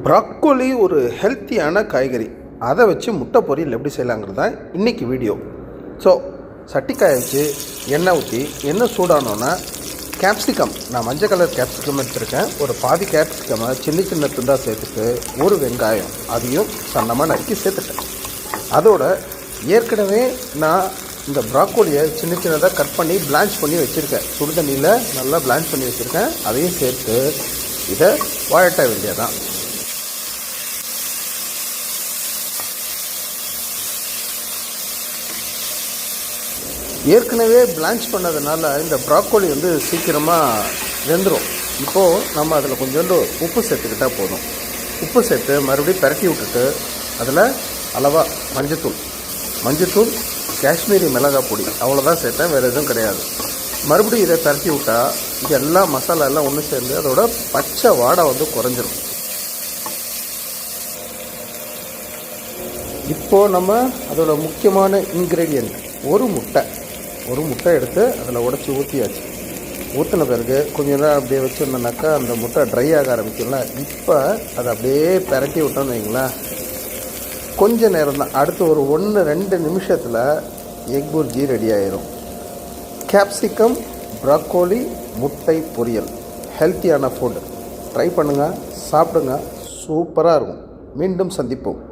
Broccoli ஒரு ஹெல்த்தியான காய்கறி. அதை வச்சு முட்டை பொரியல் எப்படி செய்யலாங்கிறது தான் இன்றைக்கி வீடியோ. ஸோ சட்டிக்காய வச்சு எண்ணெய் ஊற்றி எண்ணெய் சூடானோன்னா கேப்சிகம், நான் மஞ்சள் கலர் கேப்சிகம் எடுத்துருக்கேன். ஒரு பாதி கேப்சிகமை சின்ன சின்ன துண்டாக சேர்த்துட்டு ஒரு வெங்காயம் அதையும் சன்னமாக நறுக்கி சேர்த்துட்டேன். அதோட ஏற்கனவே நான் இந்த ப்ராக்கோலியை சின்ன சின்னதாக கட் பண்ணி பிளான்ச் பண்ணி வச்சுருக்கேன். சுடு தண்ணியில் நல்லா பிளான்ச் பண்ணி வச்சுருக்கேன். அதையும் சேர்த்து இதை வழட்ட வேண்டியதான். ஏற்கனவே பிளான்ச் பண்ணதுனால இந்த ப்ராக்கோலி சீக்கிரமாக வெந்துடும். இப்போது நம்ம அதில் கொஞ்சோண்டு உப்பு சேர்த்துக்கிட்டால் போதும். உப்பு சேர்த்து மறுபடியும் பரட்டி விட்டுட்டு அதில் அளவாக மஞ்சத்தூள், காஷ்மீரி மிளகாய் பொடி அவ்வளோதான் சேர்த்தேன், வேறு எதுவும் கிடையாது. மறுபடியும் இதை பரட்டி விட்டால் இது எல்லாம் மசாலா எல்லாம் ஒன்று சேர்ந்து அதோட பச்சை வாடை குறைஞ்சிரும். இப்போது நம்ம அதோட முக்கியமான இன்க்ரீடியன்ட் ஒரு முட்டை எடுத்து அதில் உடச்சி ஊற்றியாச்சு. ஊற்றின பிறகு கொஞ்சம் நேரம் அப்படியே வச்சுருந்தோன்னாக்கா அந்த முட்டை ட்ரை ஆக ஆரம்பிக்கும்ல. இப்போ அதை அப்படியே பரட்டி விட்டோன்னு வைங்களேன், கொஞ்சம் நேரம் தான், அடுத்து ஒரு 1-2 நிமிஷத்தில் எக் புர்ஜி ரெடி ஆயிரும். கேப்சிகம் ப்ராக்கோலி முட்டை பொரியல் ஹெல்த்தியான ஃபுட். ட்ரை பண்ணுங்கள், சாப்பிடுங்க, சூப்பராக இருக்கும். மீண்டும் சந்திப்போம்.